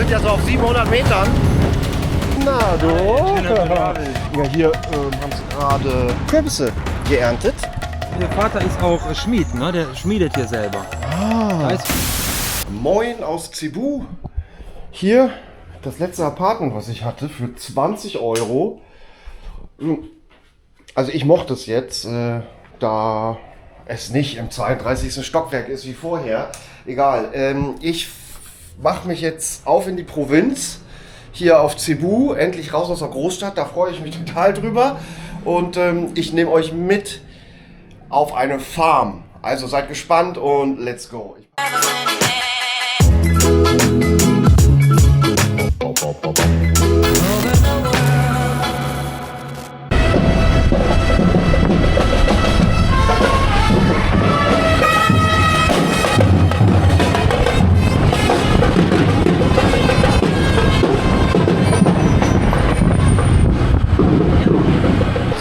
sind ja so auf 700 Metern. Na du? Ja, hier haben sie gerade Kürbisse geerntet. Ihr Vater ist auch Schmied, ne? Der schmiedet hier selber. Moin aus Cebu. Hier das letzte Apartment, was ich hatte, für 20 Euro. Also ich mochte es jetzt, da es nicht im 32. Stockwerk ist wie vorher. Egal, ich mache mich jetzt auf in die Provinz. Hier auf Cebu, endlich raus aus der Großstadt, da freue ich mich total drüber. Und ich nehme euch mit auf eine Farm. Also seid gespannt und let's go.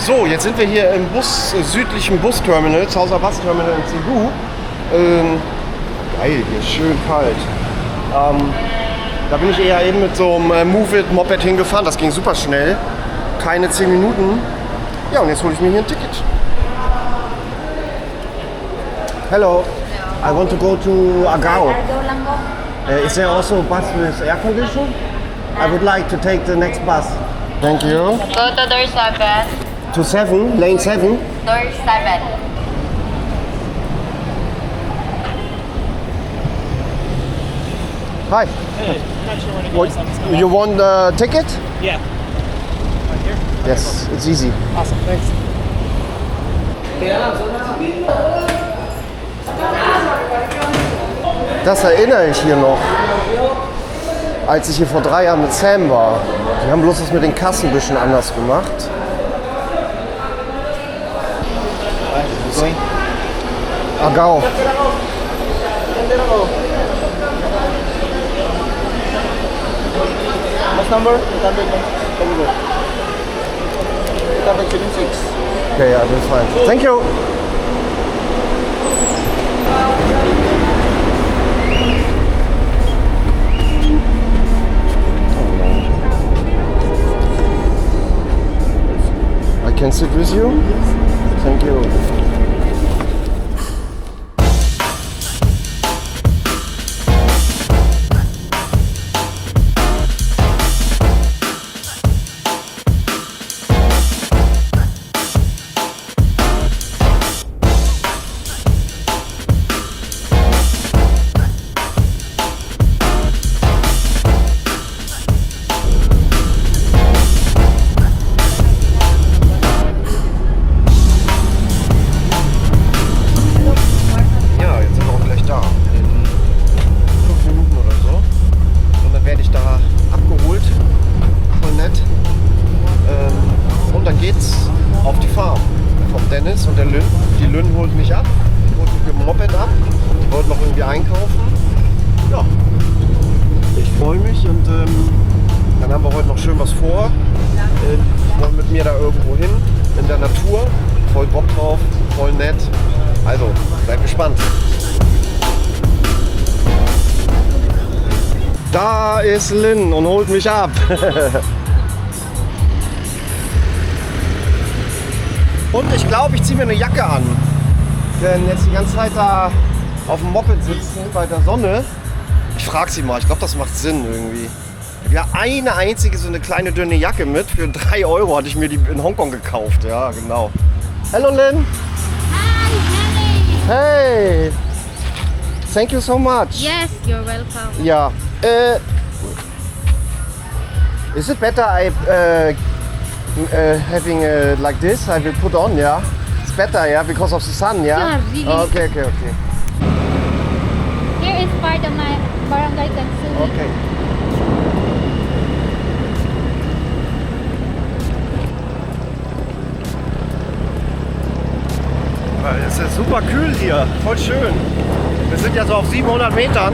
So, jetzt sind wir hier im südlichen Busterminal, Zauser Bus-Terminal in Cebu. Geil, hier ist schön kalt. Da bin ich eher eben mit so einem Move-It-Moped hingefahren, das ging super schnell. Keine 10 Minuten. Ja, und jetzt hole ich mir hier ein Ticket. Hello, I want to go to Agao. Is there also a bus with air condition? I would like to take the next bus. Thank you. Go to door 7. To 7, lane 7. Door 7. Hi. Hey, I'm not sure when it What, goes. I'm just gonna you want the ticket? Yeah. Right here? Yes, it's easy. Awesome, thanks. Das erinnere ich hier noch, als ich hier vor 3 Jahren mit Sam war. Die haben bloß das mit den Kassen ein bisschen anders gemacht. Agao. What's number? 826. Okay, yeah, that's fine. Thank you. I can sit with you? Thank you. Ja, jetzt sind wir auch gleich da. In 5 Minuten oder so. Und dann werde ich da abgeholt. Voll nett. Und dann geht's auf die Farm. Da kommt Dennis und der Lynn. Die Lynn holt mich ab. Die holt mich mit dem Moped ab. Die wollten noch irgendwie einkaufen. Ja. Ich freue mich und dann haben wir heute noch schön was vor. Wollen mit mir da irgendwo hin. In der Natur. Voll Bock drauf. Voll nett. Also, seid gespannt. Da ist Lynn und holt mich ab. Und ich glaube, ich ziehe mir eine Jacke an. Denn jetzt die ganze Zeit da auf dem Moped sitzen bei der Sonne. Ich frage sie mal, ich glaube, das macht Sinn irgendwie. Ja, eine einzige so eine kleine dünne Jacke mit. Für 3 Euro hatte ich mir die in Hongkong gekauft. Ja, genau. Hello Lynn. Hey. Thank you so much. Yes, you're welcome. Yeah. Is it better I having like this? I will put on, yeah. It's better, yeah, because of the sun, yeah. Yeah, really. Okay. Here is part of my barangay Tansuni. Okay. Es ist super kühl hier, voll schön. Wir sind ja so auf 700 Metern.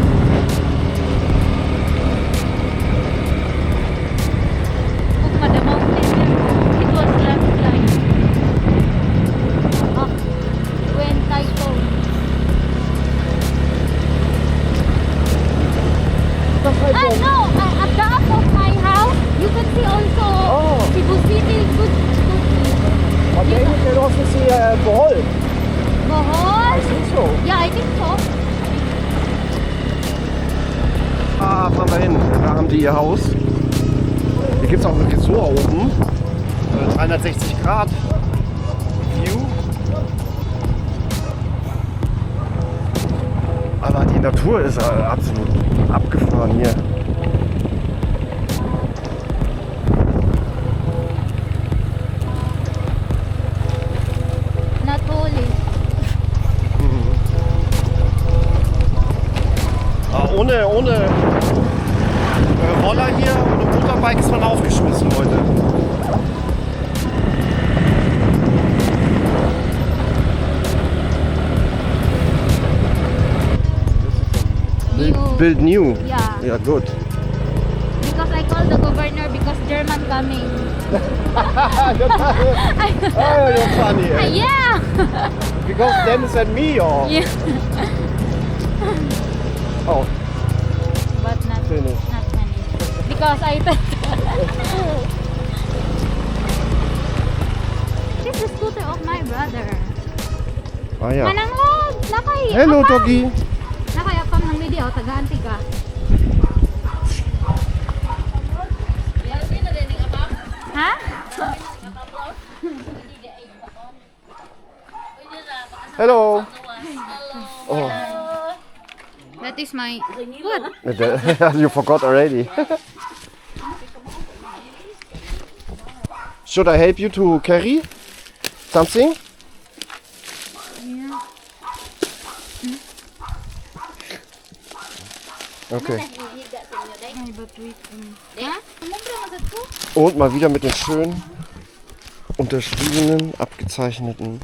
Guck mal, der Mountain. It was last line. Oh, when typhoon. No, can also see Bohol. Bohol? I think so. Yeah, I think so. Ah, fahren wir hin. Da haben die ihr Haus. Hier gibt es auch ein Resort oben. 360 Grad View. Aber die Natur ist absolut abgefahren hier. Natürlich. Ohne Roller hier, ohne Motorbike ist man aufgeschmissen, Leute. Build new. Yeah. Ja, gut. Because I called the governor because German coming. Oh, you're funny. Eh? Yeah. Because Dennis and me, or? Yeah. Oh, But not finished. not finished. Because I thought this is the scooter of my brother. Ah ja. Mananglog! Nakay! Hello, apam. Doggy. Nakay apam ng video, taga-Antica. Ha? Hello. Oh, That is my... What? you forgot already. Should I help you to carry something? Yeah. Okay. Ay, but wait. Ha? Sumubra masad ko? Und mal wieder mit den schönen, unterschriebenen, abgezeichneten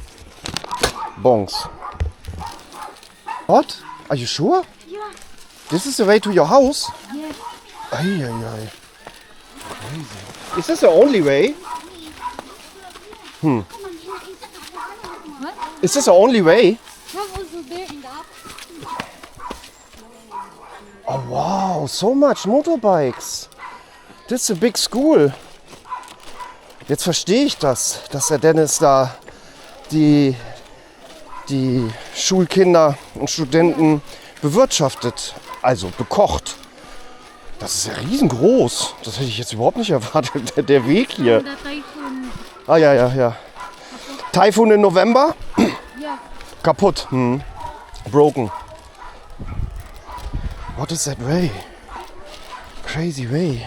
Bons. What? Are you sure? Yeah. This is the way to your house? Yes. Ay, ay, ay. Crazy. Is this the only way? What? Is this the only way? Have also there in the app. Oh wow, so much motorbikes. This is a big school. Jetzt verstehe ich das, dass der Dennis da die Schulkinder und Studenten bewirtschaftet, also bekocht. Das ist ja riesengroß. Das hätte ich jetzt überhaupt nicht erwartet, der Weg hier. The typhoon. Ah ja, ja, ja. Taifun im November? Yeah. Kaputt. Broken. What is that way? Crazy way.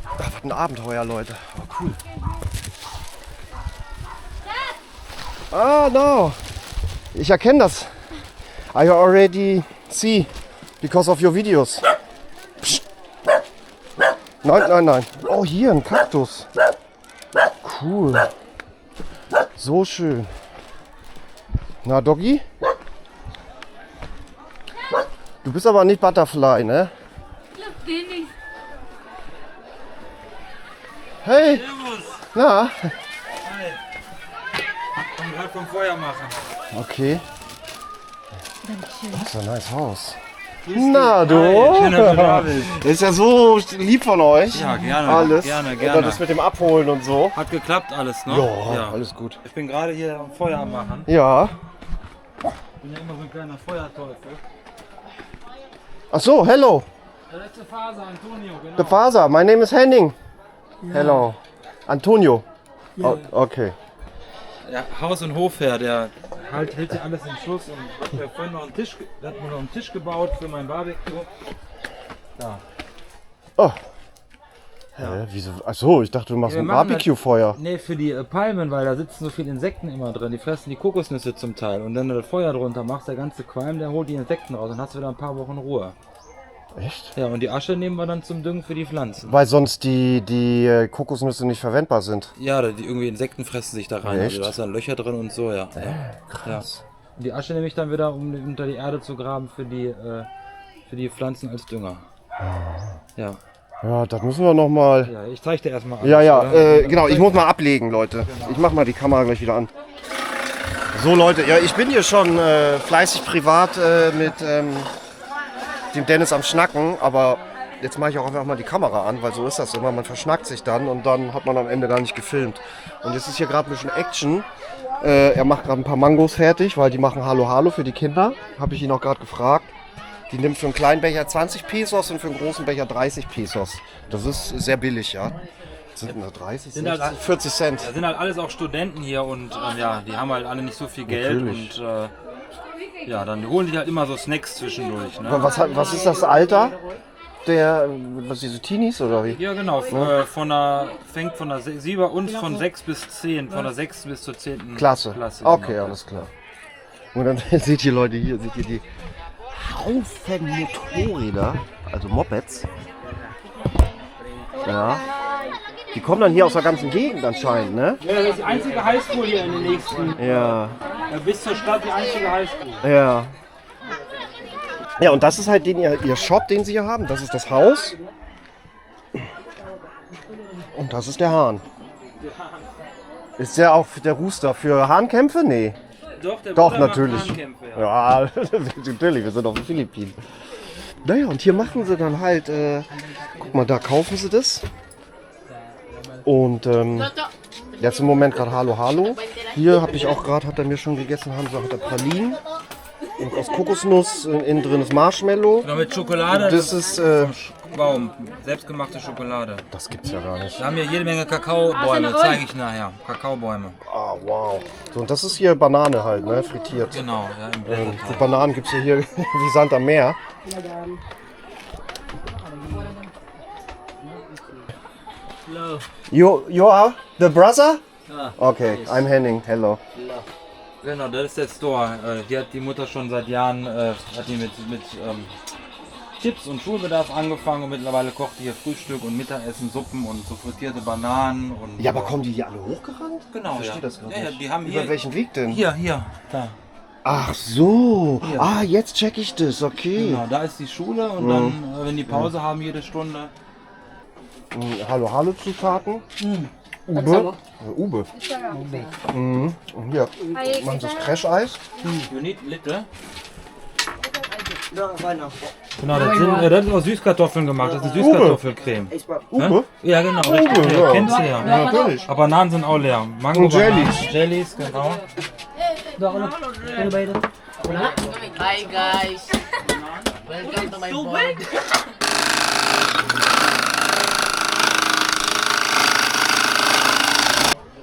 Ach, was ein Abenteuer, Leute. Oh, cool. Ah, no. Ich erkenne das. I already see because of your videos. Psst. Nein, nein, nein. Oh, hier ein Kaktus. Cool. So schön. Na, Doggy? Du bist aber nicht Butterfly, ne? Look, Dennis. Hey! Servus. Na? Hi. Komm gerade vom Feuer machen. Okay. Dankeschön. Das ist ein nice Haus. Na, du? Hi, schön, dass du da bist. Das ist ja so lieb von euch. Ja, gerne. Alles. Gerne, Und gerne. dann das mit dem Abholen und so. Hat geklappt alles, ne? Ja, alles gut. Ich bin gerade hier am Feuer am machen. Ja. Ich bin ja immer so ein kleiner Feuerteufel. Ach so, hello. Der letzte Faser, Antonio, genau. The father, my name is Henning. Hello. Antonio. Oh, okay. Ja, Haus- und Hofherr, der hält sich alles in Schuss und hat mir vorhin noch einen Tisch, der hat mir noch einen Tisch gebaut für mein Barbecue. Da. Oh. Wieso? Ach so, ich dachte, du machst Ja, ein wir machen Barbecue-Feuer. Nee, für die Palmen, weil da sitzen so viele Insekten immer drin. Die fressen die Kokosnüsse zum Teil. Und wenn du das Feuer drunter machst, der ganze Qualm, der holt die Insekten raus. Dann hast du wieder ein paar Wochen Ruhe. Echt? Ja, und die Asche nehmen wir dann zum Düngen für die Pflanzen. Weil sonst die Kokosnüsse nicht verwendbar sind. Ja, die irgendwie Insekten fressen sich da rein. Echt? Also da hast dann Löcher drin und so, ja. Krass. Und die Asche nehme ich dann wieder, um unter die Erde zu graben für die Pflanzen als Dünger. Ja. Ja, das müssen wir noch mal. Ja, ich zeige dir erstmal alles. Ja, ja, oder? genau. Ich muss mal ablegen, Leute. Ich mach mal die Kamera gleich wieder an. So, Leute, ja, ich bin hier schon fleißig privat mit dem Dennis am Schnacken, aber jetzt mache ich auch einfach mal die Kamera an, weil so ist das immer. Man verschnackt sich dann und dann hat man am Ende gar nicht gefilmt. Und jetzt ist hier gerade ein bisschen Action. Er macht gerade ein paar Mangos fertig, weil die machen Hallo Hallo für die Kinder. Habe ich ihn auch gerade gefragt. Die nimmt für einen kleinen Becher 20 Pesos und für einen großen Becher 30 Pesos. Das ist sehr billig, ja. Sind nur 30, 60, 40 Cent. Da sind halt alles auch Studenten hier und ja, die haben halt alle nicht so viel Geld. Natürlich. Und ja, dann holen die halt immer so Snacks zwischendurch. Ne? Was ist das Alter der, was diese Teenies oder wie? Ja, genau. Fängt von der 7 und von 6 bis 10, von der 6. bis zur 10. Klasse. Okay, genau. alles klar. Und dann seht ihr Leute hier, seht ihr die Haufen Motorräder, also Mopeds. Ja. Die kommen dann hier aus der ganzen Gegend anscheinend, ne? Ja, das ist die einzige Highschool hier in den nächsten. Ja. Bis zur Stadt die einzige Highschool. Ja. Ja, und das ist halt ihr Shop, den sie hier haben. Das ist das Haus. Und das ist der Hahn. Ist der auch der Rooster für Hahnkämpfe? Nee. Doch, natürlich. Hahnkämpfe, Ja, natürlich, wir sind auf den Philippinen. Naja, und hier machen sie dann halt, guck mal, da kaufen sie das. Und jetzt im Moment gerade Hallo Hallo. Hier habe ich auch gerade, hat er mir schon gegessen, haben sie auch der Pralinen. Und aus Kokosnuss, innen drin ist Marshmallow. Genau, mit Schokolade. Das ist, Baum, selbstgemachte Schokolade. das gibt's ja gar nicht. Wir haben hier jede Menge Kakaobäume, zeige ich nachher. Kakaobäume. Ah, wow. So, und das ist hier Banane halt, ne, frittiert. Genau, ja, im Die Blätterteig. Bananen gibt's ja hier wie Sand am Meer. You are the brother? Okay, I'm Henning. Hello. Genau, das ist der Store. Hier hat die Mutter schon seit Jahren hat die mit Chips und Schulbedarf angefangen und mittlerweile kocht die hier Frühstück und Mittagessen, Suppen und so frittierte Bananen. Und, Ja, aber kommen die hier alle hochgerannt? genau, Ich verstehe ja. das gar Ja, nicht. die haben Über hier, welchen Weg denn? hier, da. Ach so. Hier. Ah, jetzt check ich das. Okay. Genau, da ist die Schule und dann, wenn die Pause haben, jede Stunde. Hallo, hallo Zutaten. Ube. Ube. Mhm. Und hier machen sie das Crash-Eis. You need little. Genau, das ist aus Süßkartoffeln gemacht. Das ist eine Süßkartoffelcreme. Ube? Ne? Ja, genau. Richtig. ja. Kennst du ja. Ja, natürlich. Aber Bananen sind auch leer. Mango Und Jellies. Bananen. Jellies, genau. Hi guys, welcome to my vlog.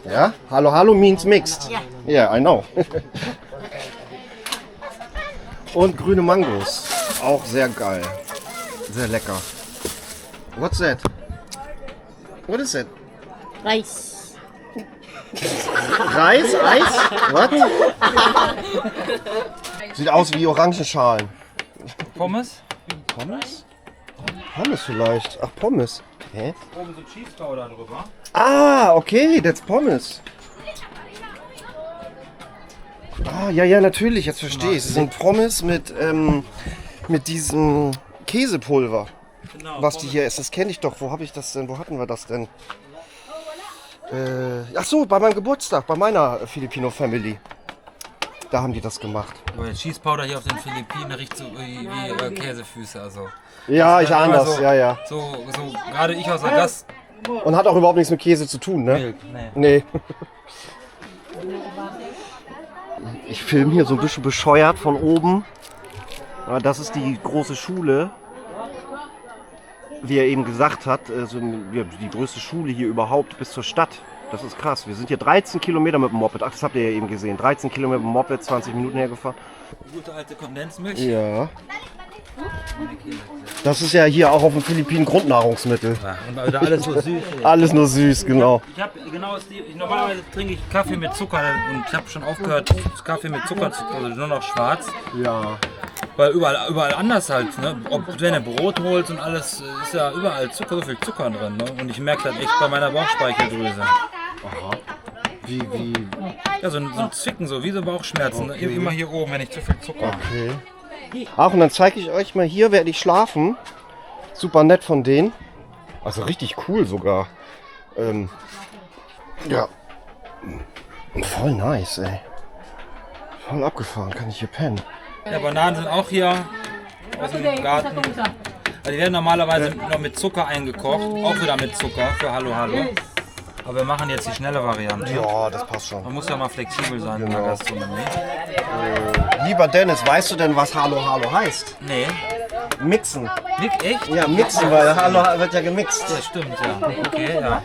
Ja? Hallo, hallo means mixed. Yeah, I know. Und grüne Mangos. Auch sehr geil. Sehr lecker. What's that? What is that? Reis. Reis? Eis? What? Sieht aus wie Orangenschalen. Pommes. Pommes? Pommes vielleicht. Ach, Pommes. Hä? Oben so Cheese Powder drüber. Ah, okay, that's Pommes. Ah, ja, natürlich, jetzt verstehe ich. Es sind Pommes mit diesem Käsepulver, Genau. was die hier ist. Das kenne ich doch. Wo habe ich das denn? Wo hatten wir das denn? Ach so, bei meinem Geburtstag, bei meiner Filipino Family. Da haben die das gemacht. Aber der Cheese Powder hier auf den Philippinen riecht so wie Käsefüße. Also. Ja, ich ahne Immer das, so, ja. So gerade ich aus der Gast. Und hat auch überhaupt nichts mit Käse zu tun, ne? Milk, nee. Nee. Ich filme hier so ein bisschen bescheuert von oben. Aber das ist die große Schule. Wie er eben gesagt hat, die größte Schule hier überhaupt bis zur Stadt. Das ist krass. Wir sind hier 13 Kilometer mit dem Moped. Ach, das habt ihr ja eben gesehen. 13 Kilometer mit dem Moped, 20 Minuten hergefahren. Gute alte Kondensmilch. Ja. Das ist ja hier auch auf den Philippinen Grundnahrungsmittel. Ja, und weil da alles so süß ist. Alles nur süß, genau. Ich habe genau normalerweise trinke ich Kaffee mit Zucker und ich habe schon aufgehört, Kaffee mit Zucker zu trinken, also nur noch schwarz. Ja. Weil überall anders halt, ne? Ob wenn du Brot holst und alles, ist ja überall Zucker, so viel Zucker drin, ne? Und ich merke das echt bei meiner Bauchspeicheldrüse. Aha. Wie? Ja, so ein Zwicken, so wie so Bauchschmerzen, ne? Immer hier oben, wenn ich zu viel Zucker habe. Okay. Ach, und dann zeige ich euch mal, hier werde ich schlafen. Super nett von denen. Also richtig cool sogar. Ja. Voll nice, ey. Voll abgefahren, kann ich hier pennen. Ja, Bananen sind auch hier aus dem Garten. Also die werden normalerweise noch mit Zucker eingekocht, auch wieder mit Zucker für Hallo Hallo. Aber wir machen jetzt die schnelle Variante. Ja, das passt schon. Man muss ja mal flexibel sein in der Gastronomie. Lieber Dennis, weißt du denn, was Hallo Hallo heißt? Nee, Mixen. nicht echt? Ja, mixen, weil Hallo wird ja gemixt. Ja, stimmt, ja. Okay, ja.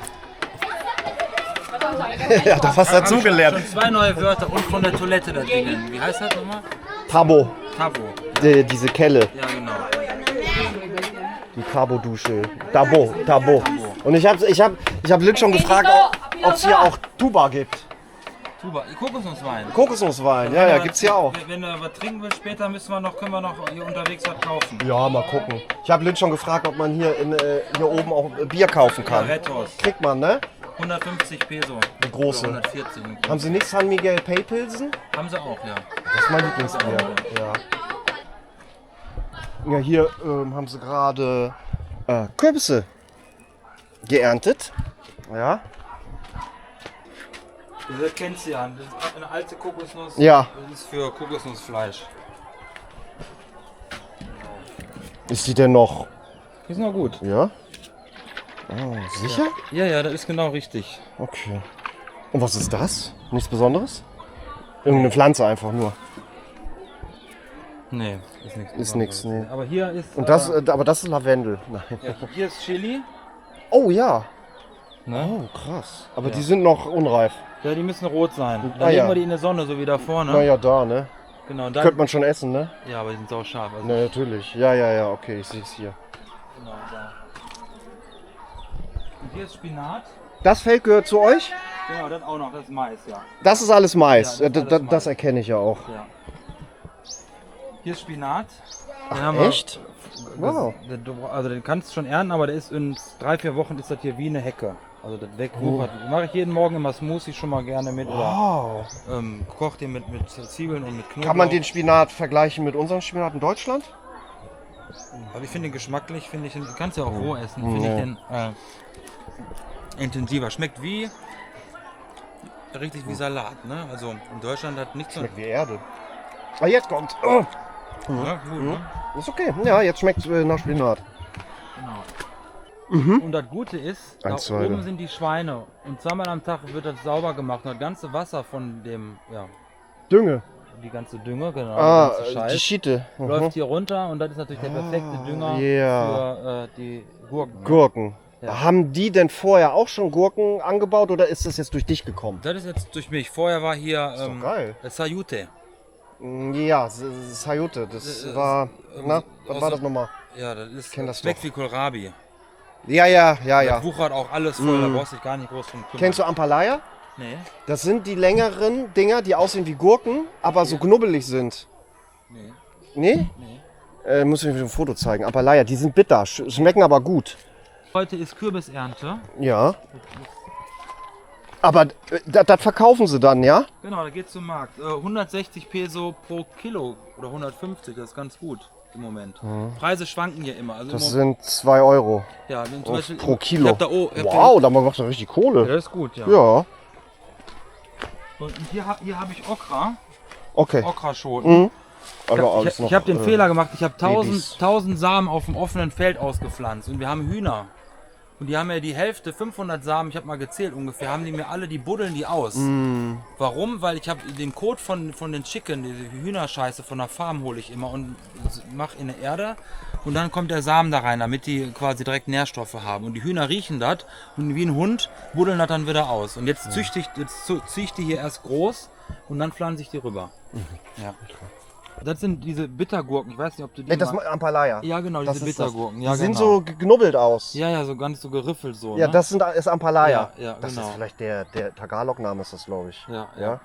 Ja, da hast du dazugelernt. Schon 2 neue Wörter und von der Toilette da drinnen. Wie heißt das nochmal? Tabo, Tabo. diese Kelle, Ja, genau. die Tabo-Dusche. Tabo. Und ich hab Lynn schon gefragt, ob es hier auch Tuba gibt. Tuba, Kokosnusswein. Kokosnusswein, ja, gibt's hier auch. Wenn du was trinken willst, später können wir noch hier unterwegs was kaufen. Ja, mal gucken. Ich habe Lynn schon gefragt, ob man hier oben auch Bier kaufen kann. Rettos. Kriegt man, ne? 150 Peso. Eine große. Oder 140. eine große. Haben Sie nicht San Miguel Pay Pilsen? Haben sie auch, ja. Das ist mein Lieblingsbier. Ja, hier haben sie gerade Kürbisse geerntet. Ja. Das kennst du ja. Das ist eine alte Kokosnuss. Ja. Das ist für Kokosnussfleisch. Ist die denn noch? Die ist noch gut. Ja. Oh, sicher? Ja, das ist genau richtig. Okay. Und was ist das? Nichts Besonderes? Irgendeine Pflanze einfach nur. Nee, ist nichts. Ist nichts, nee. Aber hier ist. Und das, aber das ist Lavendel. Nein. Ja, hier ist Chili. Oh ja. Ne? Oh krass. Aber die sind noch unreif. Ja, die müssen rot sein. Dann Ah, legen ja. wir die in der Sonne, so wie da vorne. Naja, da, ne? Genau, dann, Könnte man schon essen, ne? ja, aber die sind sau scharf. Also, Na, natürlich. Ja, okay, ich sehe es hier. genau, da. Und hier ist Spinat. Das Feld gehört zu euch? Genau, das auch noch, das ist Mais, ja. Das ist alles Mais. Ja, das ist alles Mais. Das erkenne ich ja auch. ja. Hier ist Spinat. Echt? Wow. Also den kannst du schon ernten, aber der ist in 3-4 Wochen ist das hier wie eine Hecke. Also das wegwuchert. Mache ich jeden Morgen immer Smoothie schon mal gerne mit. Wow. Oder koch den mit Zwiebeln und mit Knoblauch. Kann man den Spinat vergleichen mit unserem Spinat in Deutschland? Aber ich finde den geschmacklich, du kannst ja auch roh essen, finde ich den intensiver. Schmeckt richtig wie Salat, ne? Also in Deutschland hat nichts so. Schmeckt wie Erde. Ah, jetzt kommt. Oh. Ja, gut, ne? Ist okay. Ja, jetzt schmeckt es nach Spinat. Genau. Und das Gute ist, da Eins, zwei, oben drei. sind die Schweine und zweimal am Tag wird das sauber gemacht. Und das ganze Wasser von dem, ja, Dünge. die ganze Dünge, genau, Ah, der ganze die Scheiß, Schiete. läuft hier runter und das ist natürlich der perfekte Dünger ja. für die Gurken. Ne? Gurken. Ja. Haben die denn vorher auch schon Gurken angebaut oder ist das jetzt durch dich gekommen? Das ist jetzt durch mich. Vorher war hier Ist doch geil. Sayute. Ja, Sayute. Das war. Na, was war das nochmal? Ja, das ist kenn das schmeckt doch. wie Kohlrabi. Ja. Das wuchert auch alles voll, da brauchst du dich gar nicht groß drum kümmern. Kennst du Ampalaya? Nee. Das sind die längeren Dinger, die aussehen wie Gurken, aber so knubbelig sind. Nee. Nee? Muss ich mir ein Foto zeigen. Ampalaya, die sind bitter, schmecken aber gut. Heute ist Kürbisernte. Ja. Aber das verkaufen sie dann, ja? Genau, da geht's zum Markt. 160 Peso pro Kilo oder 150, das ist ganz gut im Moment. Preise schwanken hier immer. Also Das im Moment, sind 2 Euro ja, zum Beispiel, pro Ich Kilo. hab da, Wow, da macht er richtig Ja, Kohle. das ist gut, ja. Ja, Und hier habe ich Okra. okay. Okraschoten. Aber alles Ich habe den noch, Fehler gemacht, ich habe Babys. 1000 Samen auf dem offenen Feld ausgepflanzt und wir haben Hühner. Und die haben ja die Hälfte, 500 Samen, ich habe mal gezählt ungefähr, haben die mir alle, die buddeln die aus. Warum? Weil ich habe den Kot von den Chicken, diese Hühnerscheiße von der Farm hole ich immer und mache in der Erde und dann kommt der Samen da rein, damit die quasi direkt Nährstoffe haben. Und die Hühner riechen das und wie ein Hund buddeln das dann wieder aus. Und jetzt ziehe ich die hier erst groß und dann pflanze ich die rüber. Ja. Das sind diese Bittergurken, ich weiß nicht, ob du die das magst. Ampalaya. Ja, genau, Das diese ist das. Bittergurken. Die Ja, sind genau. so geknubbelt aus. Ja, so ganz so geriffelt so. Ja, ne? das ist Ampalaya. Ja, Das genau. ist vielleicht der Tagalog-Name ist das, glaube ich. Ja. Ja,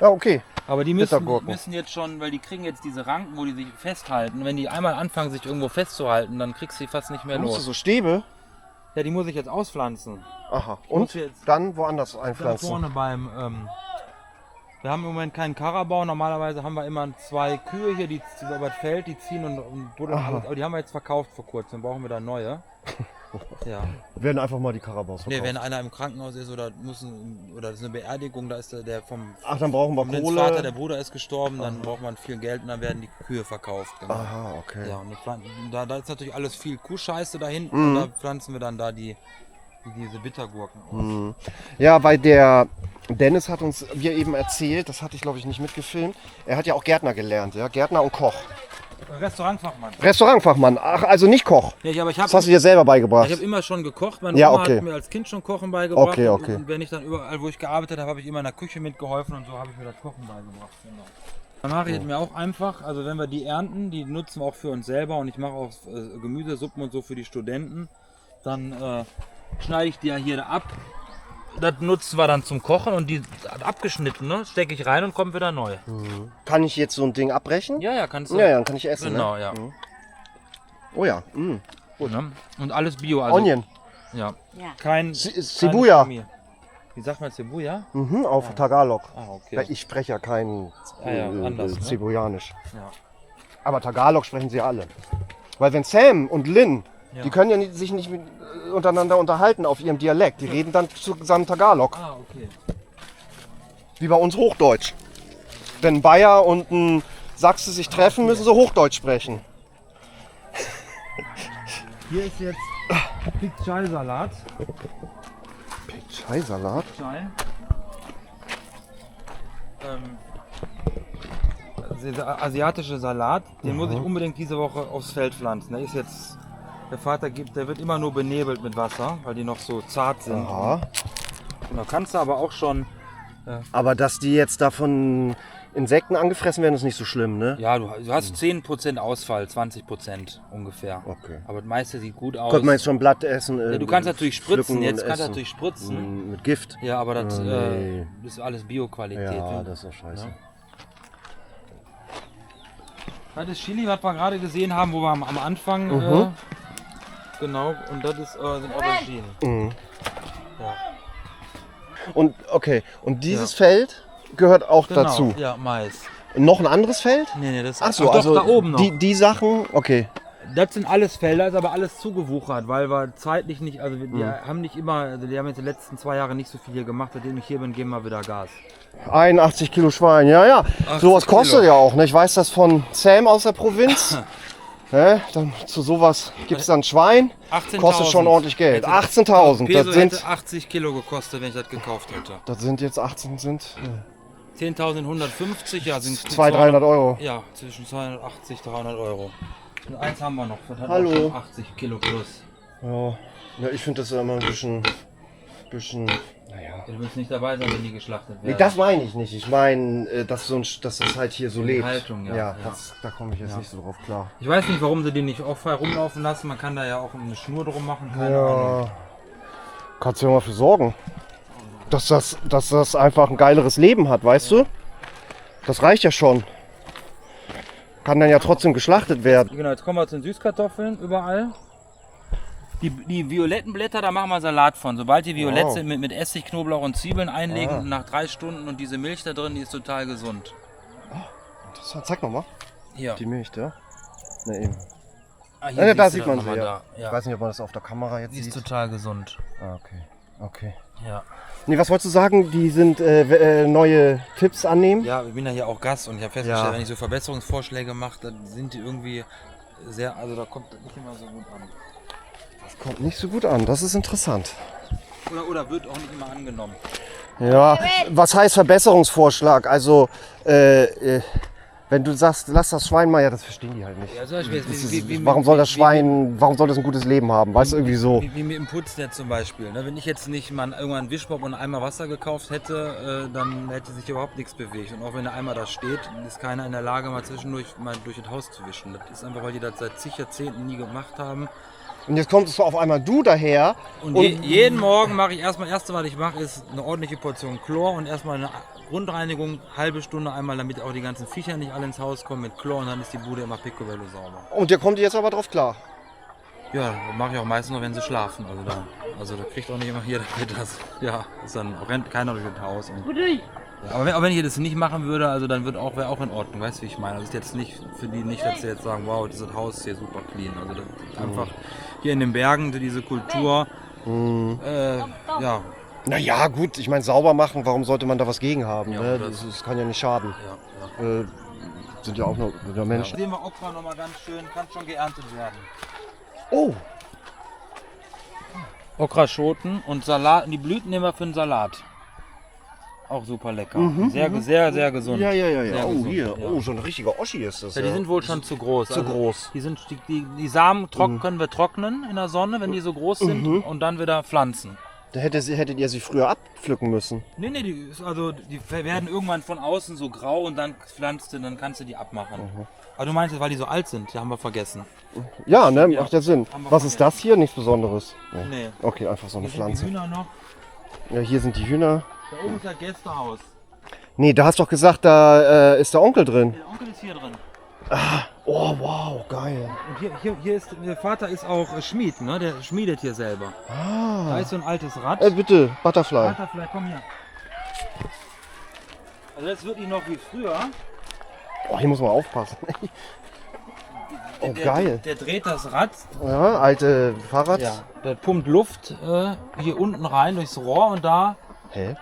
okay. Aber die Bittergurken. müssen jetzt schon, weil die kriegen jetzt diese Ranken, wo die sich festhalten. Wenn die einmal anfangen, sich irgendwo festzuhalten, dann kriegst du die fast nicht mehr Musst du los. so Stäbe? Ja, die muss ich jetzt auspflanzen. Aha. muss Und jetzt- dann woanders Dann einpflanzen. vorne Wir haben im Moment keinen Karabau. Normalerweise haben wir immer 2 Kühe hier, die über das Feld, die ziehen und buddeln alles. Aber die haben wir jetzt verkauft vor kurzem. Dann brauchen wir da neue. Ja. Werden einfach mal die Karabaus Nee, verkauft. wenn einer im Krankenhaus ist oder oder das ist eine Beerdigung, da ist der vom Ach, dann brauchen wir Lins Kohle. Vater, der Bruder ist gestorben, dann braucht man viel Geld und dann werden die Kühe verkauft. Genau. Aha, okay. Ja, und da ist natürlich alles viel Kuhscheiße da hinten und da pflanzen wir dann da diese Bittergurken aus. Ja, weil der Dennis hat uns hier eben erzählt, das hatte ich glaube ich nicht mitgefilmt, er hat ja auch Gärtner gelernt, ja, Gärtner und Koch. Restaurantfachmann. Restaurantfachmann, ach, also nicht Koch. Ja, aber ich Das hast du dir selber beigebracht. Ich habe immer schon gekocht. Meine Ja, Oma okay. hat mir als Kind schon Kochen beigebracht. Okay, okay. Und wenn ich dann überall, wo ich gearbeitet habe, habe ich immer in der Küche mitgeholfen und so habe ich mir das Kochen beigebracht. Genau. Dann mache ich es mir auch einfach. Also wenn wir die ernten, die nutzen wir auch für uns selber und ich mache auch Gemüsesuppen und so für die Studenten. Dann schneide ich die ja hier ab. Das nutzen wir dann zum Kochen und die abgeschnittene stecke ich rein und kommt wieder neu. Kann ich jetzt so ein Ding abbrechen? Ja, kannst du. Ja, dann kann ich essen. Genau, ne? ja. Oh ja. Ne? Und alles Bio. Also, Onion. Ja. Ja. Kein Cebuya. keine Chemie. Wie sagt man Cebuya? Auf Tagalog. Ah, okay. Weil ich spreche ja kein anders, ne? Cebuanisch. Ja. Aber Tagalog sprechen sie alle. Weil wenn Sam und Lynn, Ja. die können ja sich nicht untereinander unterhalten auf ihrem Dialekt. Die reden dann zusammen Tagalog. Ah, okay. Wie bei uns Hochdeutsch. Wenn ein Bayer und ein Sachse sich treffen, müssen sie Hochdeutsch sprechen. Hier ist jetzt Picchai-Salat. Scheisalat. Picchai. Dieser asiatische Salat, den muss ich unbedingt diese Woche aufs Feld pflanzen. Der ist jetzt, der Vater gibt, der wird immer nur benebelt mit Wasser, weil die noch so zart sind. Aha. Und da kannst du aber auch schon, Aber dass die jetzt davon Insekten angefressen werden, ist nicht so schlimm, ne? ja, du hast 10% Ausfall, 20% ungefähr. Okay. Aber das meiste sieht gut aus. Könnte man jetzt schon Blatt essen? Ja, du kannst natürlich pflücken spritzen, und jetzt kannst du essen. natürlich spritzen. Mit Gift. Ja, aber das, nee. das ist alles Bio-Qualität. Ja, ne? das ist doch scheiße. Ja. Das ist Chili, was wir gerade gesehen haben, wo wir am Anfang, genau, und das ist, sind Auberginen. Ja. Und okay, und dieses Feld gehört auch Genau, dazu. ja, Mais. Noch ein anderes Feld? Nee, das ist Ach so, doch, also da oben noch. die Sachen, okay. Das sind alles Felder, ist aber alles zugewuchert, weil wir zeitlich nicht, also die haben nicht immer, also die haben jetzt die letzten 2 Jahre nicht so viel hier gemacht, seitdem ich hier bin, geben wir wieder Gas. 81 Kilo Schwein, ja, ja. 80 Sowas kostet Kilo. ja auch, ne? Ich weiß das von Sam aus der Provinz. Ne? Dann, zu sowas gibt es dann Schwein. 18.000. Kostet schon ordentlich Geld. Hätte- 18.000, Peso das sind, hätte 80 Kilo gekostet, wenn ich das gekauft hätte. das sind jetzt 18, sind 10.150, ja, sind 200, 300 Euro. Ja, zwischen 280 300 Euro. Und eins haben wir noch, das hat Hallo. auch schon 80 Kilo plus. Ja, ja, ich finde das immer ein bisschen, naja. Du willst nicht dabei sein, wenn die geschlachtet werden. Nee, das meine ich nicht. Ich meine, dass das halt hier so lebt. Haltung, ja. Ja, da komme ich jetzt nicht so drauf klar. Ich weiß nicht, warum sie die nicht auch frei rumlaufen lassen. Man kann da ja auch eine Schnur drum machen. Keine Ahnung. Ja, kannst du ja mal für sorgen. Dass das einfach ein geileres Leben hat, weißt du? Das reicht ja schon. Kann dann ja trotzdem geschlachtet werden. Genau, jetzt kommen wir zu den Süßkartoffeln überall. Die violetten Blätter, da machen wir Salat von. Sobald die violett Wow. sind, mit Essig, Knoblauch und Zwiebeln einlegen, nach 3 Stunden und diese Milch da drin, die ist total gesund. Interessant. Zeig nochmal. Hier. Die Milch, da. Ne, eben. Ah, hier Ja, da siehst du sieht das man nochmal sie, ja. da. Ich Ja. weiß nicht, ob man das auf der Kamera jetzt Die ist sieht. total gesund. Ah, okay. Okay. Ja. Nee, was wolltest du sagen? Die sind neue Tipps annehmen? Ja, ich bin ja hier auch Gast und ich habe festgestellt, Ja. wenn ich so Verbesserungsvorschläge mache, dann sind die irgendwie sehr, also da kommt das nicht immer so gut an. Das kommt nicht so gut an. Das ist interessant. Oder wird auch nicht immer angenommen. Ja, was heißt Verbesserungsvorschlag? Also, wenn du sagst, lass das Schwein mal, ja, das verstehen die halt nicht. Ja, zum Beispiel, Das ist, warum soll das Schwein, warum soll das ein gutes Leben haben? Weißt du, irgendwie so. Wie mit dem Putznetz zum Beispiel. Ne? Wenn ich jetzt nicht mal irgendwann einen Wischmopp und einen Eimer Wasser gekauft hätte, dann hätte sich überhaupt nichts bewegt. Und auch wenn der Eimer da steht, ist keiner in der Lage, mal zwischendurch mal durch das Haus zu wischen. Das ist einfach, weil die das seit zig Jahrzehnten nie gemacht haben. Und jetzt kommst du auf einmal du daher. Und jeden Morgen mache ich erstmal, das erste, was ich mache, ist eine ordentliche Portion Chlor und erstmal eine Grundreinigung, halbe Stunde einmal, damit auch die ganzen Viecher nicht alle ins Haus kommen mit Chlor und dann ist die Bude immer picobello sauber. Und der kommt jetzt aber drauf klar. Ja, das mache ich auch meistens noch, wenn sie schlafen. Also da kriegt auch nicht immer jeder mit das. Ja, ist dann rennt keiner durch das Haus. Und Ja, aber wenn ich das nicht machen würde, also dann wäre auch in Ordnung, weißt du, wie ich meine? Das ist jetzt nicht für die nicht, dass sie jetzt sagen, wow, dieses Haus ist hier super clean. Also das ist einfach hier in den Bergen diese Kultur. Ja. Naja, gut, ich meine, sauber machen, warum sollte man da was gegen haben? Ja, Ne? das- Das kann ja nicht schaden. Ja. Sind ja auch nur Ja. Menschen. Sehen wir Okra nochmal ganz schön, kann schon geerntet werden. Oh, Okraschoten und Salat, die Blüten nehmen wir für den Salat. Auch super lecker. Sehr gesund. ja. Sehr Oh, gesund, hier. ja. Oh, so ein richtiger Oschi ist das. Ja, die sind wohl schon zu groß. Zu groß. Die Samen können wir trocknen in der Sonne, wenn die so groß sind, und dann wieder pflanzen. Da hättet ihr sie früher abpflücken müssen. Nee, die werden irgendwann von außen so grau und dann dann kannst du die abmachen. Aber du meinst, weil die so alt sind, die haben wir vergessen. Ja, ne? Ja. Macht ja Sinn. Haben wir Was ist das hier? Nichts Besonderes. Nee. Okay, einfach so eine Hier sind die Pflanze. Hühner noch. Ja, hier sind die Hühner. Da oben ist das Gästehaus. Nee, da hast du doch gesagt, da ist der Onkel drin. Der Onkel ist hier drin. Oh, wow, geil. Und hier ist, der Vater ist auch Schmied, ne? Der schmiedet hier selber. Da ist so ein altes Rad. Bitte, Butterfly. Butterfly, komm hier. Also das ist wirklich noch wie früher. Oh, hier muss man aufpassen. Oh, geil. Der dreht das Rad. Ja, alte Fahrrad. Ja. Der pumpt Luft hier unten rein durchs Rohr und da. Hä?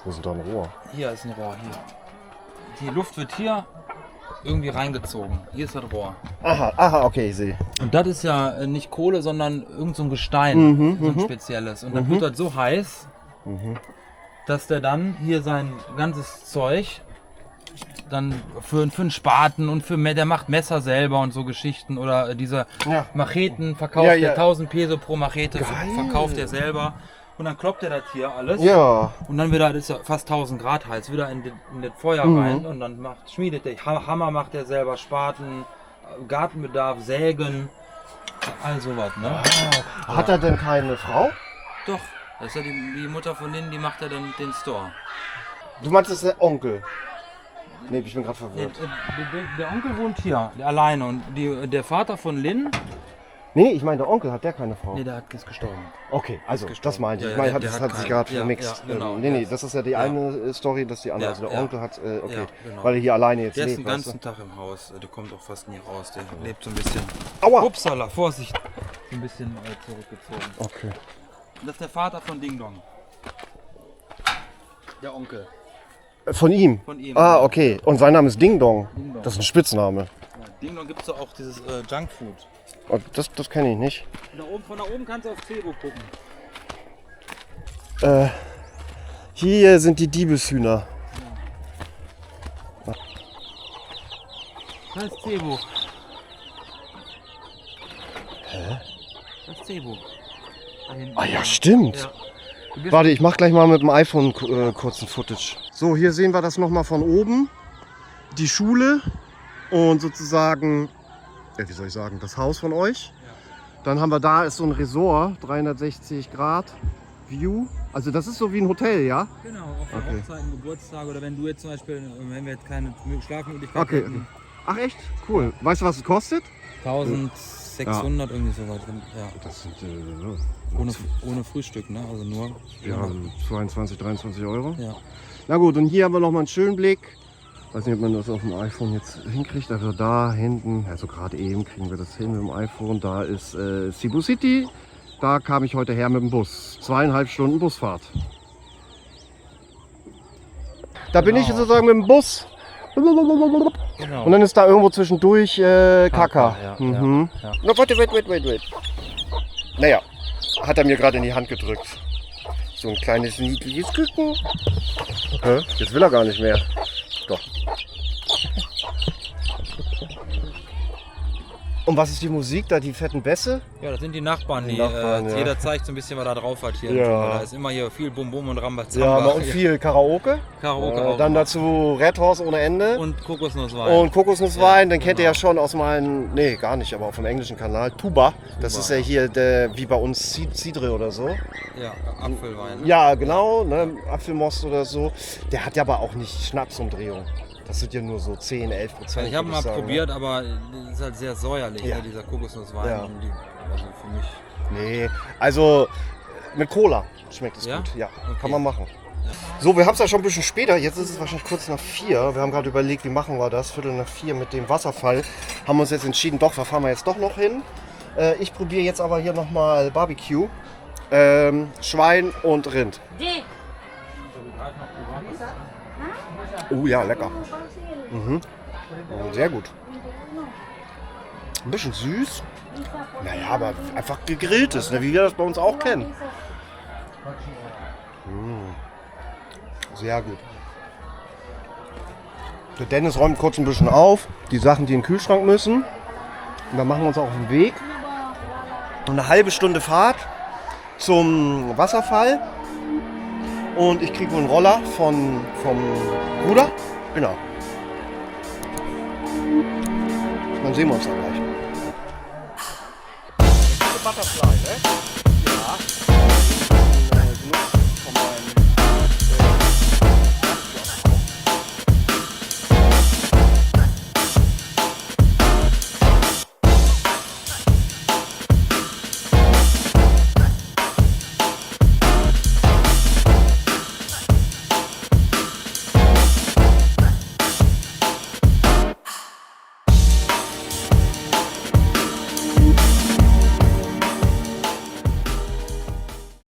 Wo ist denn da ein Rohr? Hier ist ein Rohr. Hier. Die Luft wird hier irgendwie reingezogen. Hier ist das Rohr. Aha, okay, ich sehe. Und das ist ja nicht Kohle, sondern irgend so ein Gestein, so ein spezielles. Und dann wird das so heiß, dass der dann hier sein ganzes Zeug dann für einen Spaten und der macht Messer selber und so Geschichten oder diese Macheten verkauft Ja, er ja. 1000 Peso pro Machete, Geil. verkauft er selber. Und dann kloppt er das hier alles. Ja. Und dann wieder, das ist ja fast 1000 Grad heiß, wieder in das Feuer rein und dann schmiedet der Hammer, macht er selber, Spaten, Gartenbedarf, Sägen, all sowas, ne? Hat er denn keine Frau? Doch, das ist ja die Mutter von denen, die macht ja dann den Store. Du meinst, das ist der Onkel? Nee, ich bin gerade Der, verwirrt. der Onkel wohnt hier, alleine und der Vater von Lynn, Nee, ich meine, der Onkel, hat der keine Frau? nee, der ist gestorben. Okay, also, gestorben. das meinte ich. Ja, Ich meine, der das hat hat sich keinen. gerade Ja, vermixt. ja, genau. Nee, das ist ja die eine Story, das ist die andere. Ja, Also der ja. Onkel hat, okay, Ja, genau. weil er hier alleine jetzt Der ist lebt, den weißt ganzen du? Tag im Haus, der kommt auch fast nie raus, der lebt so ein bisschen. Aua! Upsala, Vorsicht! Ein bisschen zurückgezogen. Okay. Das ist der Vater von Ding Dong. Der Onkel. Von ihm? Von ihm. Ah, okay. Und sein Name ist Ding Dong. Ding Dong. Das ist ein Spitzname. Ja, Ding Dong gibt es auch dieses Junkfood. Oh, das kenne ich nicht. Von da oben kannst du auf Cebo gucken. Hier sind die Diebeshühner. Das ist Cebo. Das ist Cebo. Da hinten. Ah ja, stimmt. Ja. Warte, ich mach gleich mal mit dem iPhone kurzen Footage. So, hier sehen wir das nochmal von oben. Die Schule und sozusagen, wie soll ich sagen, das Haus von euch. Dann haben wir da ist so ein Resort, 360 Grad View. Also das ist so wie ein Hotel, ja? Genau, auf Okay. Hochzeiten, Geburtstage oder wenn du jetzt zum Beispiel, wenn wir jetzt keine Schlafmöglichkeit Okay. hätten. Ach echt? Cool. Weißt du, was es kostet? 1600 irgendwie sowas. Ja. Das sind Ohne Frühstück, ne? Also nur. 22, 23 Euro. Ja. Na gut, und hier haben wir nochmal einen schönen Blick. Weiß nicht, ob man das auf dem iPhone jetzt hinkriegt, aber da hinten, also gerade eben kriegen wir das hin mit dem iPhone. Da ist Cebu City. Da kam ich heute her mit dem Bus. 2,5 Stunden Busfahrt. Da bin ich Genau. sozusagen mit dem Bus. Genau. Und dann ist da irgendwo zwischendurch Kaka. Ja, Mhm. ja. Na, warte. Naja, hat er mir gerade in die Hand gedrückt. So ein kleines niedliches Küken. Hä? Jetzt will er gar nicht mehr. Doch. Und was ist die Musik da? Die fetten Bässe? Ja, das sind die Nachbarn. Die Nachbarn, ja. Jeder zeigt so ein bisschen, was er drauf hat hier. Ja. Da ist immer hier viel Bum Bum und Rambazamba. Ja, und viel Karaoke. Karaoke auch. Dann immer. dazu Red Horse ohne Ende. Und Kokosnusswein. Und Kokosnusswein, den kennt ihr ja genau. schon aus meinem, nee, gar nicht, aber vom englischen Kanal, Tuba. Das ist ja hier der, wie bei uns Cidre oder so. Ja, Apfelwein. Ne? Ja, genau, ne, Apfelmost oder so. Der hat ja aber auch nicht Schnapsumdrehung. Das sind ja nur so 10, 11%. Ich habe würd mal sagen, probiert, aber es ist halt sehr säuerlich, Ja. ne, dieser Kokosnusswein. Ja. Und also für mich. Ne? Nee, also mit Cola schmeckt es Ja? gut. Ja, Okay. kann man machen. So, wir haben es ja schon ein bisschen später. Jetzt ist es wahrscheinlich kurz nach 4. Wir haben gerade überlegt, wie machen wir das? Viertel nach 4 mit dem Wasserfall. Haben uns jetzt entschieden, doch, da fahren wir jetzt doch noch hin. Ich probiere jetzt aber hier nochmal Barbecue. Schwein und Rind. Oh ja, lecker. Mhm. Sehr gut. Ein bisschen süß. Naja, aber einfach gegrilltes, ne? Wie wir das bei uns auch kennen. Sehr gut. Der Dennis räumt kurz ein bisschen auf, die Sachen, die in den Kühlschrank müssen. Und dann machen wir uns auch auf den Weg. Und eine halbe Stunde Fahrt zum Wasserfall. Und ich kriege wohl einen Roller vom Bruder. Genau. Dann sehen wir uns dann gleich. Butterfly.